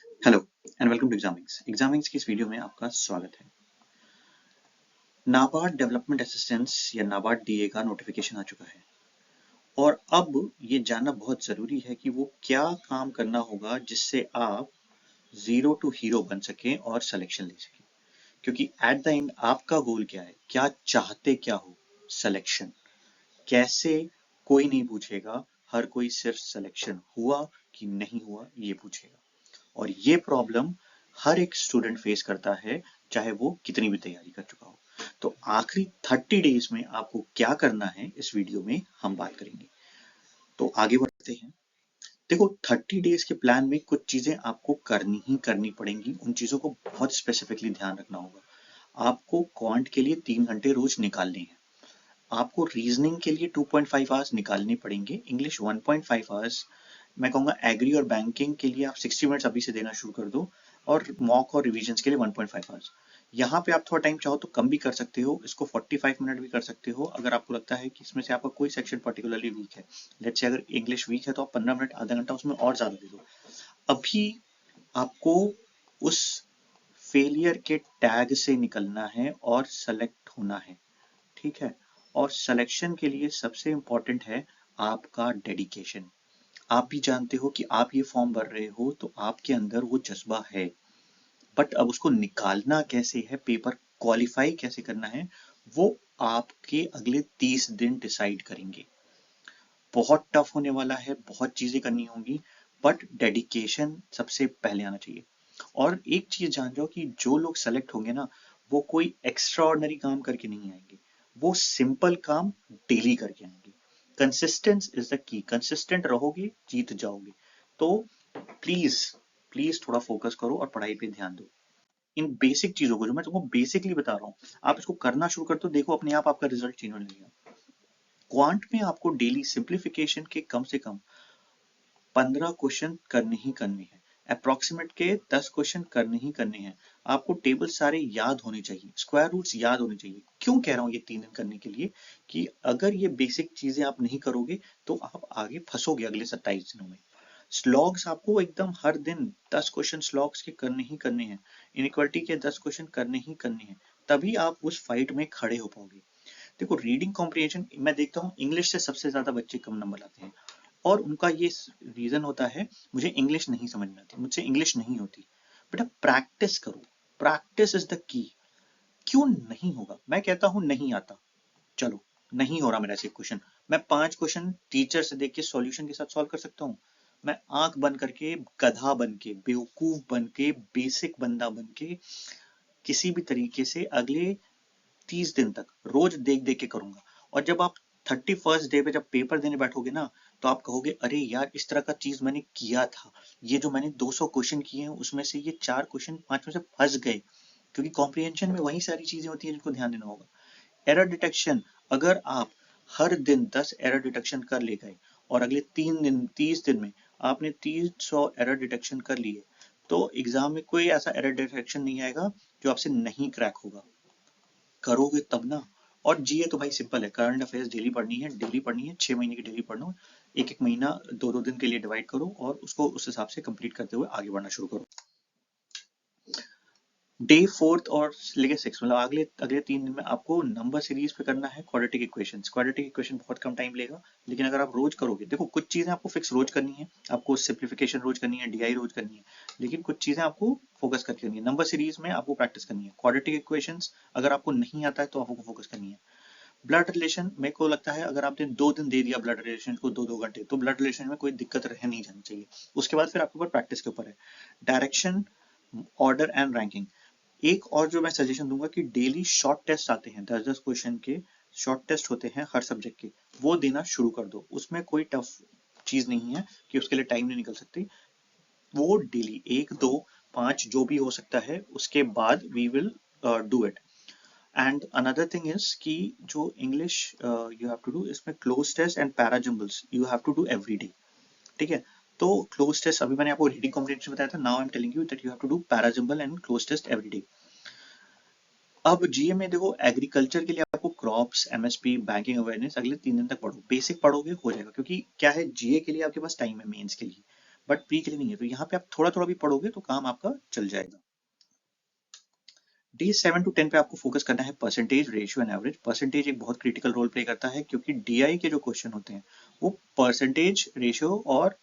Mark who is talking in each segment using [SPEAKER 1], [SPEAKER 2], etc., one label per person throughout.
[SPEAKER 1] Hello and welcome to Examings. Examings की इस video में आपका स्वागत है। नाबार्ड डेवलपमेंट असिस्टेंस या नाबार्ड डीए का नोटिफिकेशन आ चुका है और अब ये जानना बहुत जरूरी है कि वो क्या काम करना होगा जिससे आप जीरो टू हीरो बन सकें और सिलेक्शन ले सकें। क्योंकि एट द एंड आपका गोल क्या है, क्या चाहते क्या हो? सिलेक्शन। कैसे? कोई नहीं पूछेगा, हर कोई सिर्फ सिलेक्शन हुआ कि नहीं हुआ ये पूछेगा। और ये प्रॉब्लम हर एक स्टूडेंट फेस करता है, चाहे वो कितनी भी तैयारी कर चुका हो। तो आखिरी 30 डेज में आपको क्या करना है इस वीडियो में हम बात करेंगे। तो आगे बढ़ते हैं। देखो, 30 डेज के प्लान में कुछ चीजें आपको करनी ही करनी पड़ेंगी। उन चीजों को बहुत स्पेसिफिकली ध्यान रखना होगा। आपको क्वांट के लिए 3 घंटे रोज निकालने हैं। आपको रीजनिंग के लिए 2.5 आवर्स निकालने पड़ेंगे। English 1.5 hours. मैं कहूंगा एग्री और बैंकिंग के लिए आप 60 मिनट्स अभी से देना शुरू कर दो, और मॉक और रिवीजन के लिए 1.5 आवर्स। यहाँ पे आप थोड़ा टाइम चाहो तो कम भी कर सकते हो, इसको 45 मिनट भी कर सकते हो अगर आपको लगता है कि इसमें से आपका कोई सेक्शन पर्टिकुलरली वीक है। लेट्स से अगर इंग्लिश वीक है तो आप 15 मिनट आधा घंटा उसमें और ज्यादा दे दो। अभी आपको उस फेलियर के टैग से निकलना है और सेलेक्ट होना है। ठीक है। और सिलेक्शन के लिए सबसे इंपॉर्टेंट है आपका डेडिकेशन। आप भी जानते हो कि आप ये फॉर्म भर रहे हो तो आपके अंदर वो जज्बा है, बट अब उसको निकालना कैसे है, पेपर क्वालिफाई कैसे करना है, वो आपके अगले 30 दिन डिसाइड करेंगे। बहुत टफ होने वाला है, बहुत चीजें करनी होंगी, बट डेडिकेशन सबसे पहले आना चाहिए। और एक चीज जान जाओ कि जो लोग सेलेक्ट होंगे ना, वो कोई एक्स्ट्रा ऑर्डिनरी काम करके नहीं आएंगे, वो सिंपल काम डेली करके आएंगे। Consistency is the key. Consistent रहोगे, जीत जाओगे। तो प्लीज प्लीज थोड़ा फोकस करो और पढ़ाई पे ध्यान दो। इन बेसिक चीजों को जो मैं तुमको बेसिकली बता रहा हूँ, आप इसको करना शुरू कर दो, देखो अपने आप आपका रिजल्ट चेंज होने लगेगा। क्वांट में आपको डेली सिंप्लीफिकेशन के कम से कम 15 क्वेश्चन करने ही करने हैं। अप्रोक्सीमेट के 10 क्वेश्चन करने ही करने हैं। आपको टेबल सारे याद होने चाहिए, स्क्वायर रूट्स याद होने चाहिए। क्यों कह रहा हूँ ये 3 दिन करने के लिए? कि अगर ये बेसिक चीजें आप नहीं करोगे तो आप आगे फंसोगे अगले 27 दिनों में। स्लॉग्स आपको एकदम हर दिन 10 क्वेश्चन स्लॉग्स के करने ही करने हैं। इनइक्वालिटी के 10 क्वेश्चन करने ही करने हैं। तभी आप उस फाइट में खड़े हो पाओगे। देखो, रीडिंग कॉम्प्रिहेंशन मैं देखता हूँ इंग्लिश से सबसे ज्यादा बच्चे कम नंबर लाते हैं, और उनका ये रीजन होता है, मुझे इंग्लिश नहीं समझ में आती, मुझसे इंग्लिश नहीं होती। बेटा प्रैक्टिस करो, प्रैक्टिस इज द की। क्यों नहीं होगा? मैं कहता हूं नहीं आता, चलो नहीं हो रहा मेरा से क्वेश्चन, मैं 5 क्वेश्चन टीचर से देख के सॉल्यूशन के साथ सॉल्व कर सकता हूँ। मैं आंख बंद करके, गधा बन के, बेवकूफ बन के, बेसिक बंदा बन के, किसी भी तरीके से अगले 30 दिन तक रोज देख देख के करूंगा। और जब आप 31st डे पे जब पेपर देने बैठोगे ना, तो आप कहोगे अरे यार इस तरह का चीज मैंने किया था। ये जो मैंने 200 क्वेश्चन किए हैं उसमें से ये 4 क्वेश्चन 5 में से फंस गए। क्योंकि कॉम्प्रिहेंशन में वही सारी चीजें होती हैं जिनको ध्यान देना होगा। एरर डिटेक्शन, अगर आप हर दिन 10 एरर डिटेक्शन कर ले गए और अगले 3 दिन 30 दिन में आपने 300 एरर डिटेक्शन कर लिए, तो एग्जाम में कोई ऐसा एरर डिटेक्शन नहीं आएगा जो आपसे नहीं क्रैक होगा। करोगे तब ना। और जीए तो भाई सिंपल है, करंट अफेयर्स डेली पढ़नी है, डेली पढ़नी है, 6 महीने की डेली पढ़ना। एक एक महीना 2-2 दिन के लिए डिवाइड करो और उसको उस हिसाब से कंप्लीट करते हुए आगे बढ़ना शुरू करो। डे 4th और लेके 6 मतलब अगले अगले 3 दिन में आपको नंबर सीरीज पे करना है क्वाड्रेटिक इक्वेशंस। क्वाड्रेटिक इक्वेशन बहुत कम टाइम लेगा, लेकिन अगर आप रोज करोगे, देखो कुछ चीजें आपको फिक्स रोज करनी है, आपको सिंप्लीफिकेशन रोज करनी है, डीआई रोज करनी है, लेकिन कुछ चीजें आपको फोकस करके करनी है। नंबर सीरीज में आपको प्रैक्टिस करनी है। क्वाड्रेटिक इक्वेशंस अगर आपको नहीं आता है तो आपको फोकस करनी है। ब्लड रिलेशन मेरे को लगता है अगर आपने 2 दिन दे दिया ब्लड रिलेशन को 2-2 घंटे, तो ब्लड रिलेशन में कोई दिक्कत रह नहीं जानी चाहिए। उसके बाद फिर आपके ऊपर प्रैक्टिस के ऊपर है। Direction, order and ranking. एक और जो मैं सजेशन दूंगा कि डेली शॉर्ट टेस्ट आते हैं, 10-10 क्वेश्चन के शॉर्ट टेस्ट होते हैं हर सब्जेक्ट के, वो देना शुरू कर दो। उसमें कोई टफ चीज नहीं है कि उसके लिए टाइम नहीं निकल सकती। वो डेली 1, 2, 5 जो भी हो सकता है उसके बाद we will do it. And another thing is कि जो English you have to do, इसमें cloze test and parajumbles you have to do every day. ठीक है। तो क्लोज टेस्ट अभी मैंने आपको रीडिंग कॉम्प्रिहेंशन बताया था, now I am telling you that you have to do para jumble and cloze test every day. अब जीए में देखो, एग्रीकल्चर के लिए आपको क्रॉप्स, एमएसपी, बैंकिंग अवेयरनेस अगले 3 दिन तक पढ़ो। बेसिक पढ़ोगे हो जाएगा, क्योंकि क्या है, जीए के लिए आपके पास टाइम है, मेंस के लिए। बट प्री के लिए नहीं है। तो यहाँ पे आप थोड़ा थोड़ा भी पढ़ोगे तो काम आपका चल जाएगा। डे 7 to 10 पे आपको फोकस करना है percentage, ratio and average. Percentage एक बहुत क्रिटिकल रोल प्ले करता है क्योंकि डीआई के जो क्वेश्चन होते हैं वो परसेंटेज, रेशियो और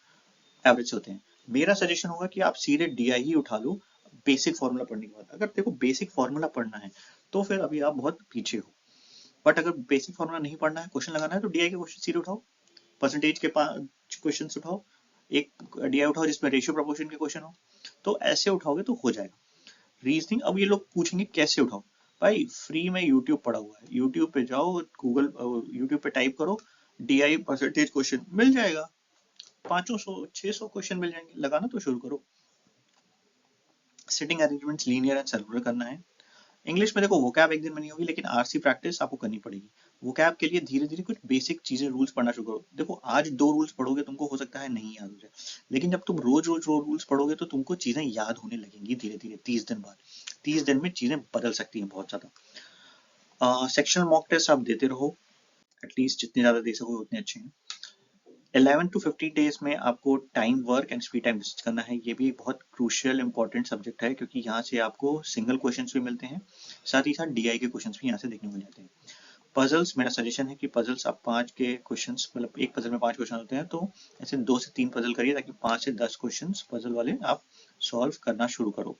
[SPEAKER 1] एवरेज होते हैं। मेरा सजेशन होगा कि आप सीधे डीआई ही उठा लो बेसिक फॉर्मूला पढ़ने के बाद। अगर देखो बेसिक फॉर्मूला पढ़ना है तो फिर अभी आप बहुत पीछे हो, बट अगर बेसिक फॉर्मूला नहीं पढ़ना है, क्वेश्चन लगाना है, तो डीआई के क्वेश्चन सीधे उठाओ, परसेंटेज के 5 क्वेश्चन उठाओ, एक डीआई उठाओ जिसमें रेशियो प्रोपोर्शन के क्वेश्चन हो, तो ऐसे उठाओगे तो हो जाएगा। रीजनिंग अब ये लोग पूछेंगे कैसे उठाओ, भाई फ्री में यूट्यूब पड़ा हुआ है, यूट्यूब पे जाओ, गूगल यूट्यूब पे टाइप करो डीआई परसेंटेज क्वेश्चन, मिल जाएगा, 500 600 क्वेश्चन मिल जाएंगे, लगाना तो शुरू करो। Sitting arrangements linear and circular करना है। इंग्लिश में देखो वोकैब एक दिन में नहीं होगी, लेकिन आरसी प्रैक्टिस आपको करनी पड़ेगी। वोकैब के लिए धीरे धीरे कुछ बेसिक चीजें, रूल्स पढ़ना शुरू करो। देखो आज 2 रूल्स पढ़ोगे तुमको हो सकता है नहीं याद हो जाए, लेकिन जब तुम रोज रोज रूल्स पढ़ोगे तो तुमको चीजें याद होने लगेंगी धीरे धीरे। 30 दिन बाद, 30 दिन में चीजें बदल सकती हैं बहुत ज्यादा। सेक्शनल मॉक टेस्ट आप देते रहो, एटलीस्ट जितने ज्यादा दे सको उतने अच्छे हैं। 11 to 15 डेज में आपको time work and speed time discuss करना है। ये भी एक बहुत क्रूशियल इंपॉर्टेंट सब्जेक्ट है क्योंकि यहाँ से आपको सिंगल क्वेश्चंस भी मिलते हैं, साथ ही साथ डीआई के क्वेश्चंस भी यहाँ से देखने को मिल जाते हैं। पजल्स, मेरा सजेशन है कि पजल्स आप 5 के क्वेश्चंस, मतलब एक पजल में 5 क्वेश्चन होते हैं, तो ऐसे 2 से 3 पजल करिए ताकि 5 से 10 क्वेश्चंस पजल वाले आप सॉल्व करना शुरू करो।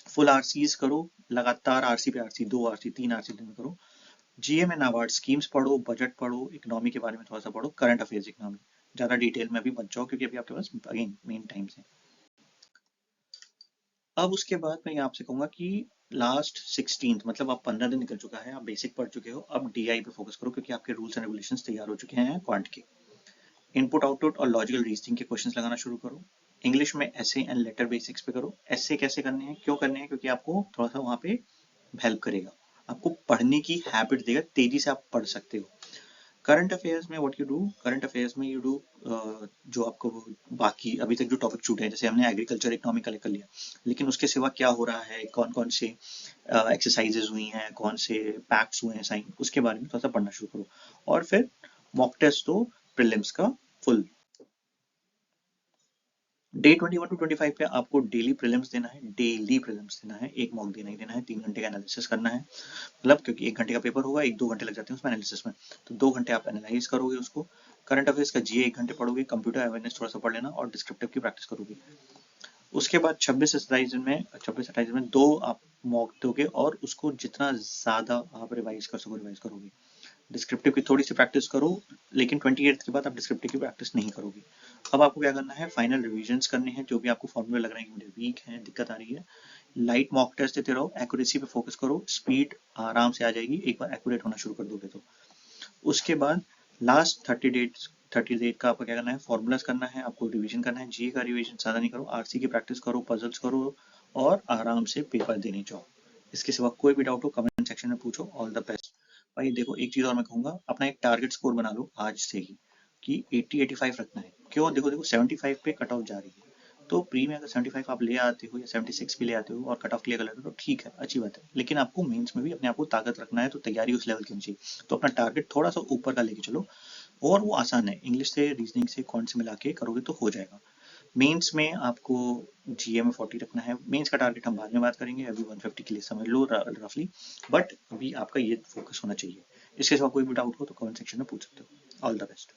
[SPEAKER 1] फुल आरसीज करो, लगातार आरसी पे आरसी, 2 आरसी 3 आरसी दिन में करो। जीएम एंड अवार्ड स्कीम्स पढ़ो, बजट पढ़ो, इकोनॉमी के बारे में थोड़ा सा पढ़ो, करंट अफेयर्स इकोनॉमी, ज्यादा डिटेल में अभी मत जाओ क्योंकि अभी आपके पास अगेन मेन टाइम्स है। अब उसके बाद मैं आपसे कहूंगा कि लास्ट 16th, मतलब आप 15 दिन निकल चुका है, आप बेसिक पढ़ चुके हो, अब डीआई पे फोकस करो क्योंकि आपके रूल्स एंड रेगुलेशंस तैयार हो चुके हैं क्वांट के। इनपुट आउटपुट और लॉजिकल रीजनिंग के क्वेश्चंस लगाना शुरू करो। इंग्लिश में एसे एंड लेटर बेसिक्स पे करो। एसे कैसे करने हैं, क्यों करने हैं, क्योंकि आपको थोड़ा सा वहां पे हेल्प करेगा, आपको पढ़ने की हैबिट देगा, तेजी से आप पढ़ सकते हो। करंट अफेयर्स में what you do, current affairs में यू डू जो आपको बाकी अभी तक जो टॉपिक छूटे हैं, जैसे हमने एग्रीकल्चर इकोनॉमी कलेक्ट कर लिया, लेकिन उसके सिवा क्या हो रहा है, कौन कौन से एक्सरसाइजेज हुई हैं, कौन से पैक्ट्स हुए हैं साइन, उसके बारे में थोड़ा सा पढ़ना शुरू करो। और फिर मॉक टेस्ट तो प्रीलिम्स का फुल। डे 21 to 25 पे आपको डेली प्रीलिम्स देना है, डेली प्रीलिम्स देना है, एक मॉक देना ही देना है, 3 घंटे का एनालिसिस करना है, मतलब क्योंकि 1 घंटे का पेपर होगा, 1-2 घंटे लग जाते हैं उसमें एनालिसिस में, तो 2 घंटे आप एनालाइज करोगे उसको। करंट अफेयर्स का जीए 1 घंटे पढ़ोगे, कंप्यूटर अवेयरनेस थोड़ा सा पढ़ लेना और डिस्क्रिप्टिव की प्रैक्टिस करोगे। उसके बाद 26 से 27 में 2 आप मॉक दोगे और उसको जितना ज्यादा आप रिवाइज कर सको रिवाइज करोगे। डिस्क्रिप्टिव की थोड़ी सी प्रैक्टिस करो, लेकिन 28 के बाद आप डिस्क्रिप्टिव की प्रैक्टिस नहीं करोगे। अब आपको क्या करना है, फाइनल रिविजन्स करने हैं, जो भी आपको फॉर्मूले लग रहे हैं कि मुझे वीक है, दिक्कत आ रही है, लाइट मॉक टेस्ट देते रहो, एक्यूरेसी पे फोकस करो, स्पीड आराम से आ जाएगी एक बार एक्यूरेट होना शुरू कर दोगे तो। उसके बाद लास्ट 30 डेज का आपको क्या करना है, फॉर्मूलाज करना है, आपको रिवीजन करना है, जीए का रिवीजन ज्यादा नहीं करो, आरसी की प्रैक्टिस करो, पजल्स करो और आराम से पेपर देने जाओ। इसके सिवा कोई भी डाउट हो कमेंट सेक्शन में पूछो। All the best. भाई देखो एक चीज और मैं कहूंगा, अपना एक टारगेट स्कोर बना लो आज से ही कि 80-85 रखना है। क्यों, देखो देखो 75 पे कट ऑफ जा रही है, तो प्री में अगर 75 आप ले आते हो या 76 भी ले आते हो और कट ऑफ क्लियर कर लेते हो तो ठीक है, अच्छी बात है, लेकिन आपको मेंस में भी अपने आप को ताकत रखना है, तो तैयारी उस लेवल की होनी चाहिए। तो अपना टारगेट थोड़ा सा ऊपर का लेके चलो, और वो आसान है, इंग्लिश से रीजनिंग से कौन से मिला के करोगे तो हो जाएगा। मेंस में आपको जीए में 40 रखना है, मेंस का टारगेट हम बाद में बात करेंगे, अभी 150 के लिए समझ लो रफली, बट अभी आपका ये फोकस होना चाहिए। इसके सिवा कोई भी डाउट हो तो कमेंट सेक्शन में पूछ सकते हो। All the best.